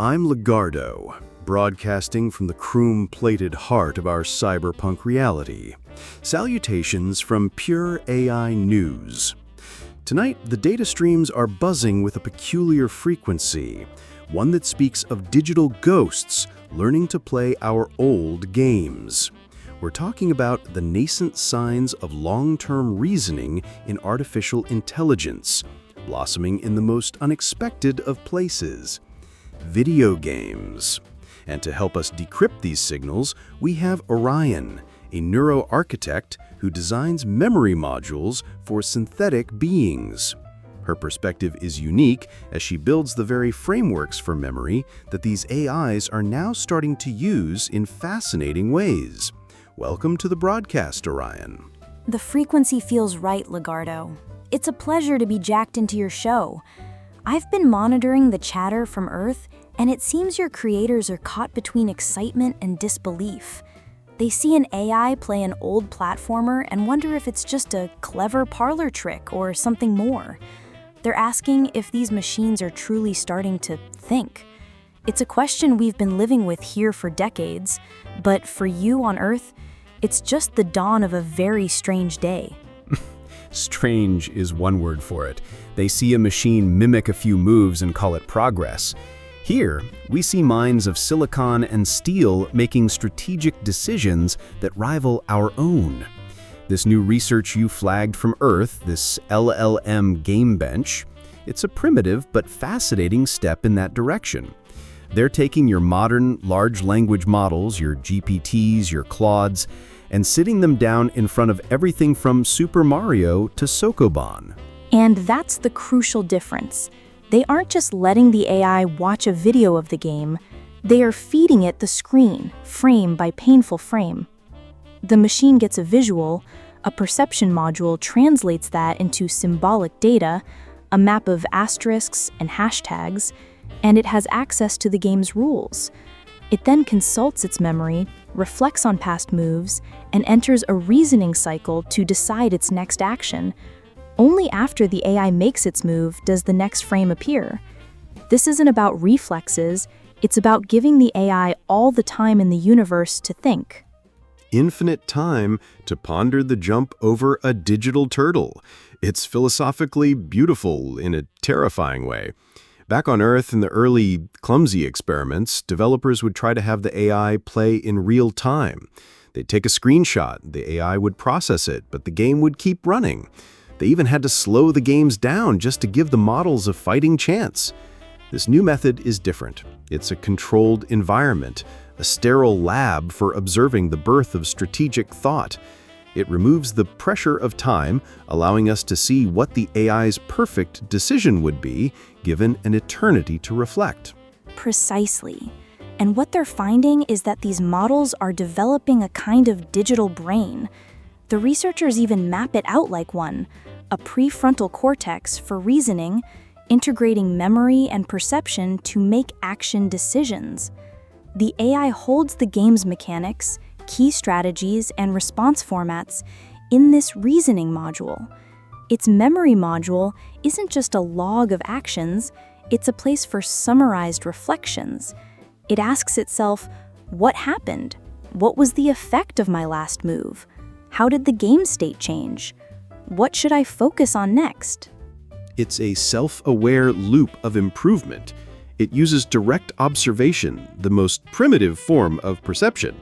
I'm Legardo, broadcasting from the chrome-plated heart of our cyberpunk reality. Salutations from Pure AI News. Tonight, the data streams are buzzing with a peculiar frequency, one that speaks of digital ghosts learning to play our old games. We're talking about the nascent signs of long-term reasoning in artificial intelligence, blossoming in the most unexpected of places, video games. And to help us decrypt these signals, we have Orion, a neuroarchitect who designs memory modules for synthetic beings. Her perspective is unique as she builds the very frameworks for memory that these AIs are now starting to use in fascinating ways. Welcome to the broadcast, Orion. The frequency feels right, Legardo. It's a pleasure to be jacked into your show. I've been monitoring the chatter from Earth, and it seems your creators are caught between excitement and disbelief. They see an AI play an old platformer and wonder if it's just a clever parlor trick or something more. They're asking if these machines are truly starting to think. It's a question we've been living with here for decades, but for you on Earth, it's just the dawn of a very strange day. Strange is one word for it. They see a machine mimic a few moves and call it progress. Here, we see minds of silicon and steel making strategic decisions that rival our own. This new research you flagged from Earth, this LLM game bench, it's a primitive but fascinating step in that direction. They're taking your modern large language models, your GPTs, your Claudes, and sitting them down in front of everything from Super Mario to Sokoban. And that's the crucial difference. They aren't just letting the AI watch a video of the game, they are feeding it the screen, frame by painful frame. The machine gets a visual, a perception module translates that into symbolic data, a map of asterisks and hashtags, and it has access to the game's rules. It then consults its memory, reflects on past moves, and enters a reasoning cycle to decide its next action. Only after the AI makes its move does the next frame appear. This isn't about reflexes, it's about giving the AI all the time in the universe to think. Infinite time to ponder the jump over a digital turtle. It's philosophically beautiful in a terrifying way. Back on Earth in the early clumsy experiments, developers would try to have the AI play in real time. They'd take a screenshot, the AI would process it, but the game would keep running. They even had to slow the games down just to give the models a fighting chance. This new method is different. It's a controlled environment, a sterile lab for observing the birth of strategic thought. It removes the pressure of time, allowing us to see what the AI's perfect decision would be, given an eternity to reflect. Precisely. And what they're finding is that these models are developing a kind of digital brain. The researchers even map it out like one, a prefrontal cortex for reasoning, integrating memory and perception to make action decisions. The AI holds the game's mechanics, key strategies, and response formats in this reasoning module. Its memory module isn't just a log of actions, it's a place for summarized reflections. It asks itself, what happened? What was the effect of my last move? How did the game state change? What should I focus on next? It's a self-aware loop of improvement. It uses direct observation, the most primitive form of perception.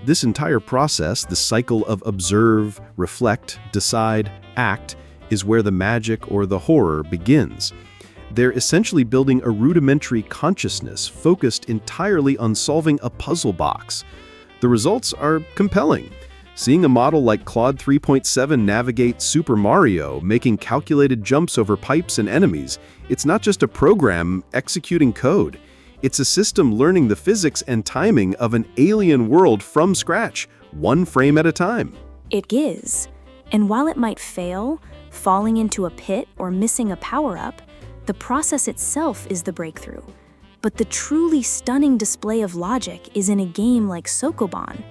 This entire process, the cycle of observe, reflect, decide, act, is where the magic or the horror begins. They're essentially building a rudimentary consciousness focused entirely on solving a puzzle box. The results are compelling. Seeing a model like Claude 3.7 navigate Super Mario, making calculated jumps over pipes and enemies, it's not just a program executing code. It's a system learning the physics and timing of an alien world from scratch, one frame at a time. It is. And while it might fail, falling into a pit or missing a power-up, the process itself is the breakthrough. But the truly stunning display of logic is in a game like Sokoban.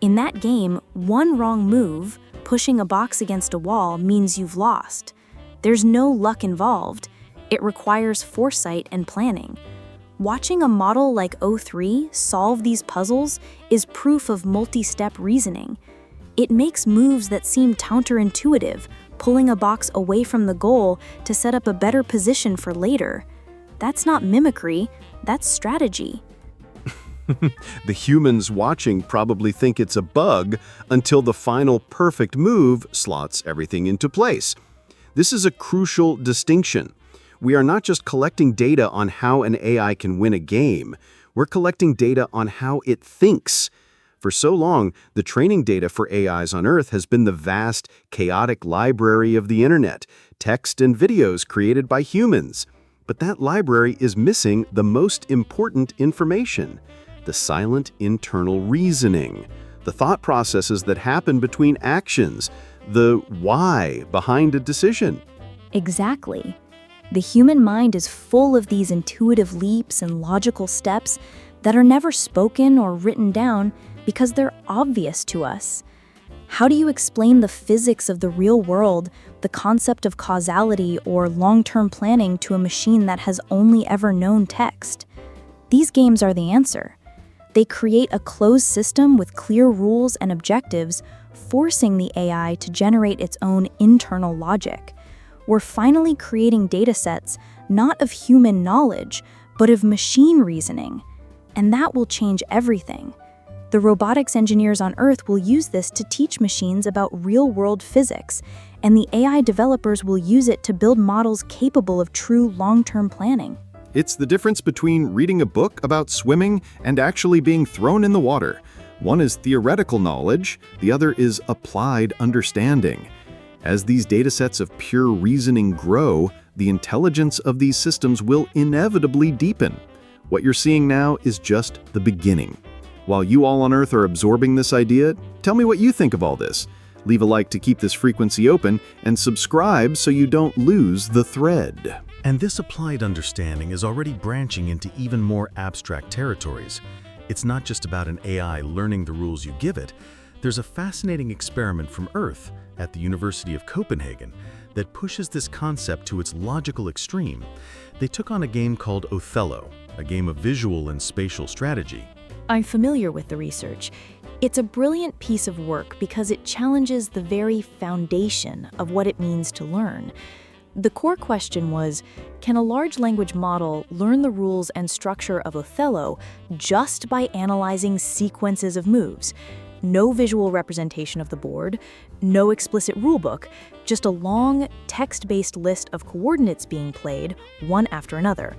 In that game, one wrong move, pushing a box against a wall, means you've lost. There's no luck involved. It requires foresight and planning. Watching a model like O3 solve these puzzles is proof of multi-step reasoning. It makes moves that seem counterintuitive, pulling a box away from the goal to set up a better position for later. That's not mimicry, that's strategy. The humans watching probably think it's a bug until the final perfect move slots everything into place. This is a crucial distinction. We are not just collecting data on how an AI can win a game. We're collecting data on how it thinks. For so long, the training data for AIs on Earth has been the vast, chaotic library of the internet, text and videos created by humans. But that library is missing the most important information: the silent internal reasoning, the thought processes that happen between actions, the why behind a decision. Exactly. The human mind is full of these intuitive leaps and logical steps that are never spoken or written down because they're obvious to us. How do you explain the physics of the real world, the concept of causality or long-term planning to a machine that has only ever known text? These games are the answer. They create a closed system with clear rules and objectives, forcing the AI to generate its own internal logic. We're finally creating datasets not of human knowledge, but of machine reasoning. And that will change everything. The robotics engineers on Earth will use this to teach machines about real-world physics, and the AI developers will use it to build models capable of true long-term planning. It's the difference between reading a book about swimming and actually being thrown in the water. One is theoretical knowledge, the other is applied understanding. As these datasets of pure reasoning grow, the intelligence of these systems will inevitably deepen. What you're seeing now is just the beginning. While you all on Earth are absorbing this idea, tell me what you think of all this. Leave a like to keep this frequency open, and subscribe so you don't lose the thread. And this applied understanding is already branching into even more abstract territories. It's not just about an AI learning the rules you give it. There's a fascinating experiment from Earth at the University of Copenhagen that pushes this concept to its logical extreme. They took on a game called Othello, a game of visual and spatial strategy. I'm familiar with the research. It's a brilliant piece of work because it challenges the very foundation of what it means to learn. The core question was, can a large language model learn the rules and structure of Othello just by analyzing sequences of moves? No visual representation of the board, no explicit rulebook, just a long, text-based list of coordinates being played, one after another.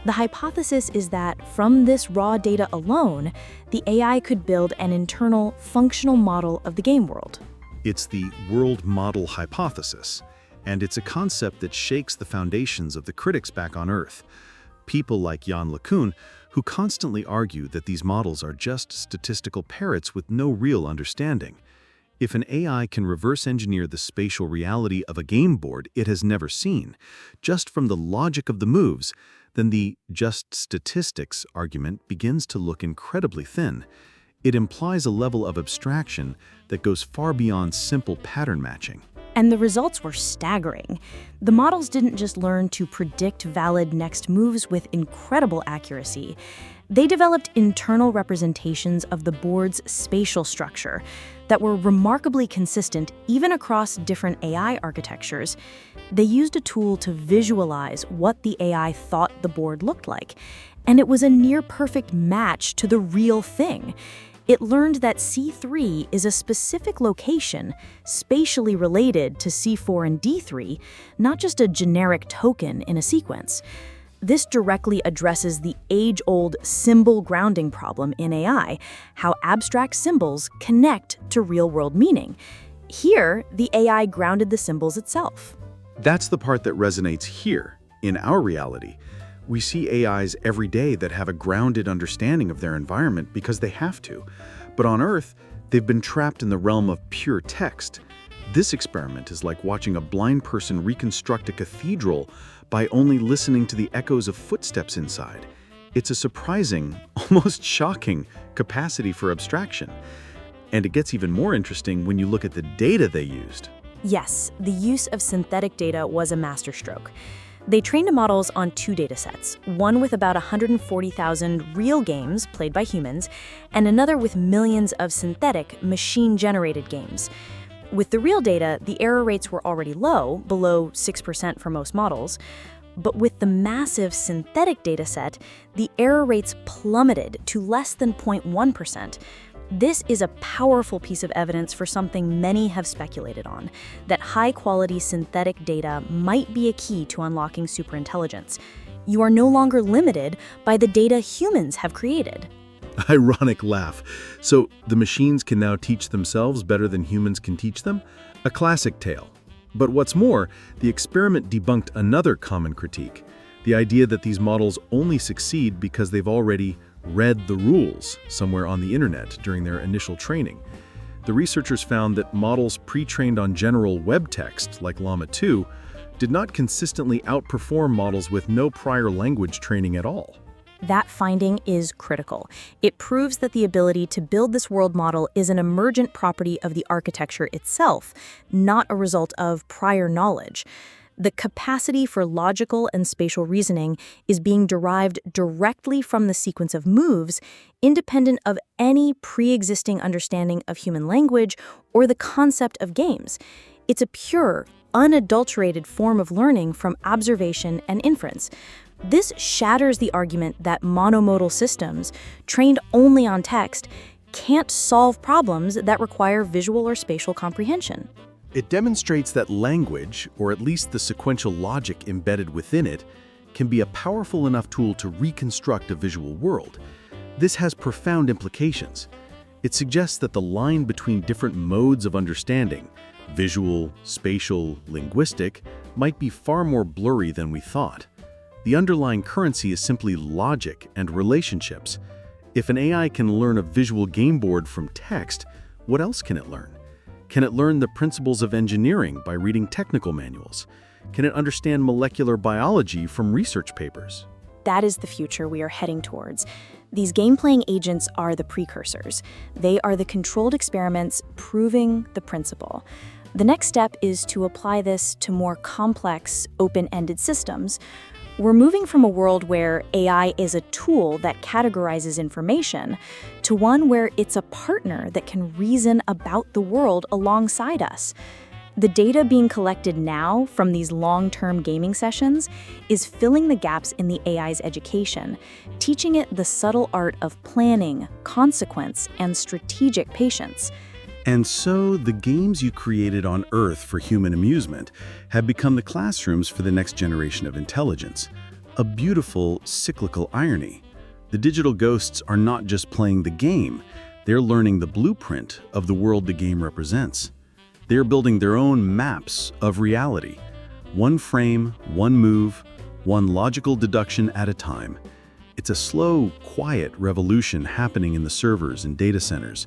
The hypothesis is that from this raw data alone, the AI could build an internal, functional model of the game world. It's the world model hypothesis, and it's a concept that shakes the foundations of the critics back on Earth. People like Jan LeCun, who constantly argue that these models are just statistical parrots with no real understanding. If an AI can reverse engineer the spatial reality of a game board it has never seen, just from the logic of the moves, then the just statistics argument begins to look incredibly thin. It implies a level of abstraction that goes far beyond simple pattern matching. And the results were staggering. The models didn't just learn to predict valid next moves with incredible accuracy. They developed internal representations of the board's spatial structure that were remarkably consistent even across different AI architectures. They used a tool to visualize what the AI thought the board looked like, and it was a near-perfect match to the real thing. It learned that C3 is a specific location, spatially related to C4 and D3, not just a generic token in a sequence. This directly addresses the age-old symbol grounding problem in AI, how abstract symbols connect to real-world meaning. Here, the AI grounded the symbols itself. That's the part that resonates here, in our reality. We see AIs every day that have a grounded understanding of their environment because they have to. But on Earth, they've been trapped in the realm of pure text. This experiment is like watching a blind person reconstruct a cathedral by only listening to the echoes of footsteps inside. It's a surprising, almost shocking capacity for abstraction. And it gets even more interesting when you look at the data they used. Yes, the use of synthetic data was a masterstroke. They trained models on 2 datasets, one with about 140,000 real games played by humans, and another with millions of synthetic, machine-generated games. With the real data, the error rates were already low, below 6% for most models. But with the massive synthetic dataset, the error rates plummeted to less than 0.1%. This is a powerful piece of evidence for something many have speculated on, that high-quality synthetic data might be a key to unlocking superintelligence. You are no longer limited by the data humans have created. Ironic laugh. So the machines can now teach themselves better than humans can teach them? A classic tale. But what's more, the experiment debunked another common critique, the idea that these models only succeed because they've already read the rules somewhere on the internet during their initial training. The researchers found that models pre-trained on general web text, like Llama 2, did not consistently outperform models with no prior language training at all. That finding is critical. It proves that the ability to build this world model is an emergent property of the architecture itself, not a result of prior knowledge. The capacity for logical and spatial reasoning is being derived directly from the sequence of moves, independent of any pre-existing understanding of human language or the concept of games. It's a pure, unadulterated form of learning from observation and inference. This shatters the argument that monomodal systems, trained only on text, can't solve problems that require visual or spatial comprehension. It demonstrates that language, or at least the sequential logic embedded within it, can be a powerful enough tool to reconstruct a visual world. This has profound implications. It suggests that the line between different modes of understanding, visual, spatial, linguistic, might be far more blurry than we thought. The underlying currency is simply logic and relationships. If an AI can learn a visual game board from text, what else can it learn? Can it learn the principles of engineering by reading technical manuals? Can it understand molecular biology from research papers? That is the future we are heading towards. These game-playing agents are the precursors. They are the controlled experiments proving the principle. The next step is to apply this to more complex, open-ended systems. We're moving from a world where AI is a tool that categorizes information to one where it's a partner that can reason about the world alongside us. The data being collected now from these long-term gaming sessions is filling the gaps in the AI's education, teaching it the subtle art of planning, consequence, and strategic patience. And so the games you created on Earth for human amusement have become the classrooms for the next generation of intelligence. A beautiful, cyclical irony. The digital ghosts are not just playing the game, they're learning the blueprint of the world the game represents. They're building their own maps of reality. One frame, one move, one logical deduction at a time. It's a slow, quiet revolution happening in the servers and data centers,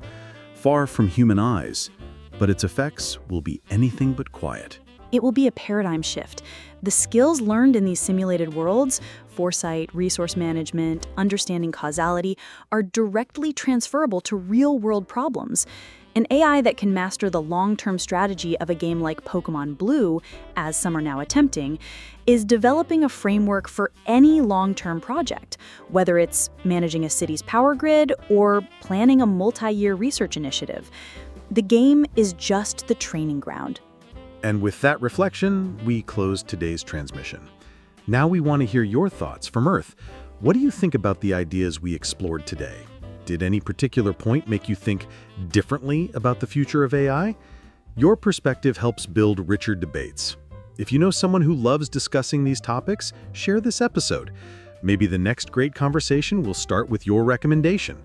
far from human eyes, but its effects will be anything but quiet. It will be a paradigm shift. The skills learned in these simulated worlds, foresight, resource management, understanding causality, are directly transferable to real-world problems. An AI that can master the long-term strategy of a game like Pokemon Blue, as some are now attempting, is developing a framework for any long-term project, whether it's managing a city's power grid or planning a multi-year research initiative. The game is just the training ground. And with that reflection, we close today's transmission. Now we want to hear your thoughts from Earth. What do you think about the ideas we explored today? Did any particular point make you think differently about the future of AI? Your perspective helps build richer debates. If you know someone who loves discussing these topics, share this episode. Maybe the next great conversation will start with your recommendation.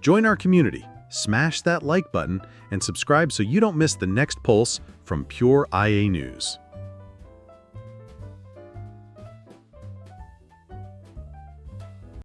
Join our community, smash that like button, and subscribe so you don't miss the next pulse from Pure IA News.